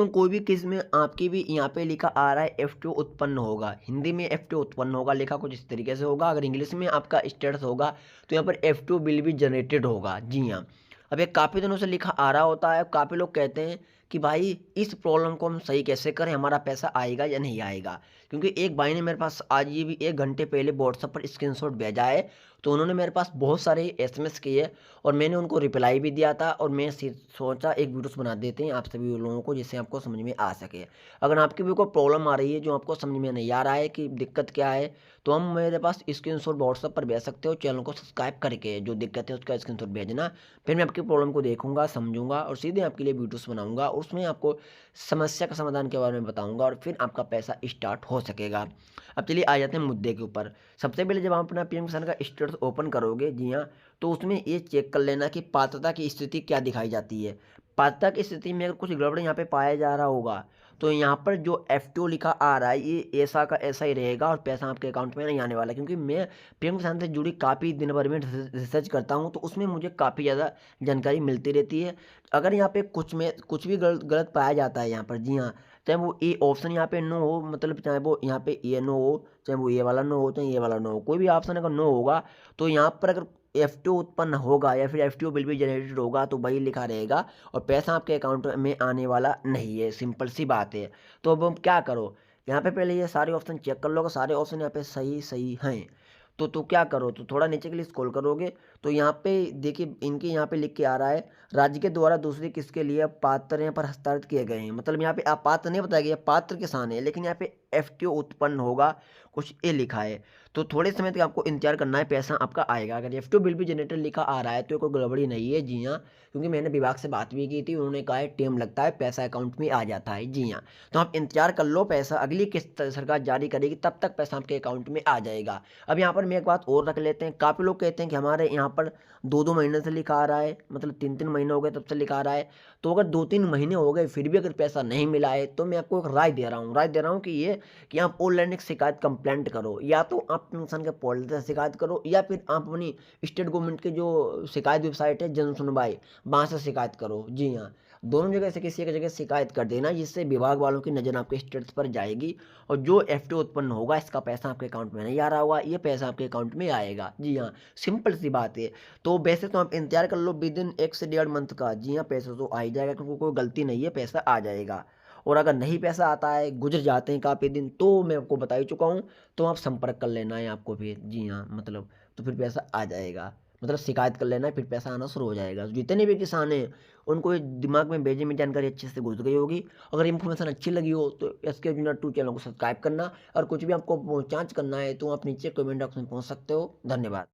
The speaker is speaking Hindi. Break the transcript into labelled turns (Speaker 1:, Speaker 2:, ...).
Speaker 1: दोस्तों कोई भी केस में आपकी भी यहाँ पे लिखा आ रहा है F2 उत्पन्न होगा, हिंदी में F2 उत्पन्न होगा, लिखा कुछ इस तरीके से होगा। अगर इंग्लिश में आपका स्टेटस होगा तो यहाँ पर F2 बिल भी जनरेटेड होगा। जी हाँ, अब ये काफ़ी दिनों से लिखा आ रहा होता है। काफ़ी लोग कहते हैं कि भाई इस प्रॉब्लम को हम सही कैसे करें, हमारा पैसा आएगा या नहीं आएगा। क्योंकि एक भाई ने मेरे पास आज ये भी 1 घंटे पहले व्हाट्सएप पर स्क्रीनशॉट भेजा है, तो उन्होंने मेरे पास बहुत सारे एसएमएस किए और मैंने उनको रिप्लाई भी दिया था। और मैं सोचा एक वीडियोस बना देते हैं आप सभी लोगों को, जिससे आपको समझ में आ सके। अगर आपकी भी कोई प्रॉब्लम आ रही है जो आपको समझ में नहीं आ रहा है कि दिक्कत क्या है, तो हम मेरे पास स्क्रीनशॉट व्हाट्सएप पर भेज सकते हो। चैनल को सब्सक्राइब करके जो दिक्कत है उसका स्क्रीनशॉट भेजना, फिर मैं आपकी प्रॉब्लम को देखूंगा, समझूंगा और सीधे आपके लिए वीडियोस बनाऊंगा। उसमें आपको समस्या का समाधान के बारे में बताऊंगा और फिर आपका पैसा स्टार्ट हो सकेगा। अब चलिए आ जाते हैं मुद्दे के ऊपर। सबसे पहले जब आप अपना पीएम किसान का स्टेटस ओपन करोगे, जी हाँ, तो उसमें ये चेक कर लेना कि पात्रता की स्थिति क्या दिखाई जाती है। पात्रता की स्थिति में अगर कुछ गड़बड़ यहाँ पे पाया जा रहा होगा, तो यहाँ पर जो F2 लिखा आ रहा है ये ऐसा का ऐसा ही रहेगा और पैसा आपके अकाउंट में नहीं आने वाला। क्योंकि मैं पीएम किसान से जुड़ी काफ़ी दिन भर में रिसर्च करता हूँ, तो उसमें मुझे काफ़ी ज़्यादा जानकारी मिलती रहती है। अगर यहाँ पे कुछ भी गलत गलत पाया जाता है यहाँ पर, जी हाँ, चाहे वो ए ऑप्शन यहाँ पे नो हो, मतलब चाहे वो यहाँ पे ये नो हो, चाहे वो ये वाला नो हो, चाहे ये वाला नो हो, कोई भी ऑप्शन अगर नो होगा, तो यहाँ पर अगर F2 उत्पन्न होगा या फिर F2 बिल भी जनरेटेड होगा तो वही लिखा रहेगा और पैसा आपके अकाउंट में आने वाला नहीं है। सिंपल सी बात है। तो अब हम क्या करो, यहाँ पे पहले ये सारे ऑप्शन चेक कर लो। अगर सारे ऑप्शन यहाँ पे सही सही हैं तो क्या करो, तो थोड़ा नीचे के लिए स्क्रॉल करोगे तो यहाँ पे देखिए इनके यहाँ पे लिख के आ रहा है राज्य के द्वारा दूसरी किसके लिए पात्र यहाँ पर हस्तांतरित किए गए हैं। मतलब यहाँ पे अपात्र नहीं बताया गया, पात्र किसान है, लेकिन यहाँ पे F2 उत्पन्न होगा कुछ ये लिखा है। तो थोड़े समय तक आपको इंतजार करना है, पैसा आपका आएगा। अगर F2 बिल भी जनरेटर लिखा आ रहा है तो कोई गड़बड़ी नहीं है। जी हाँ, क्योंकि मैंने विभाग से बात भी की थी, उन्होंने कहा है टाइम लगता है, पैसा अकाउंट में आ जाता है। जी हाँ, तो आप इंतजार कर लो, पैसा अगली किस्त सरकार जारी करेगी तब तक पैसा आपके अकाउंट में आ जाएगा। अब यहाँ पर मैं एक बात और रख लेते हैं। काफ़ी लोग कहते हैं कि हमारे यहाँ पर 2-2 महीने से लिखा आ रहा है, मतलब 3-3 महीने हो गए तब से लिखा आ रहा है। तो अगर 2-3 महीने हो गए फिर भी अगर पैसा नहीं मिला है, तो मैं आपको एक राय दे रहा हूँ कि ये कि आप ऑनलाइन एक शिकायत कंप्लेंट करो। या तो आप पेंशन के पोर्टल से शिकायत करो या फिर आप अपनी स्टेट गवर्नमेंट की जो शिकायत वेबसाइट है जन सुनवाई, वहाँ से शिकायत करो। जी हाँ, दोनों जगह से किसी एक जगह शिकायत कर देना, जिससे विभाग वालों की नज़र आपके स्टेटस पर जाएगी और जो F2 उत्पन्न होगा इसका पैसा आपके अकाउंट में नहीं आ रहा होगा, ये पैसा आपके अकाउंट में आएगा। जी हाँ, सिंपल सी बात है। तो वैसे तो आप इंतजार कर लो विद इन 1 से 1.5 मंथ का। जी हाँ, पैसा तो आ ही जाएगा, क्योंकि कोई गलती नहीं है, पैसा आ जाएगा। और अगर नहीं पैसा आता है, गुजर जाते हैं काफ़ी दिन, तो मैं आपको बता ही चुका हूँ, तो आप संपर्क कर लेना है आपको फिर। जी हाँ, मतलब तो फिर पैसा आ जाएगा, मतलब शिकायत कर लेना है, फिर पैसा आना शुरू हो जाएगा। जितने भी किसान हैं उनको ये दिमाग में भेजे में जानकारी अच्छे से घुस गई होगी। अगर इन्फॉर्मेशन अच्छी लगी हो तो SK-2 चैनल को सब्सक्राइब करना, और कुछ भी आपको जांच करना है तो आप नीचे कमेंट बॉक्स में पहुंच सकते हो। धन्यवाद।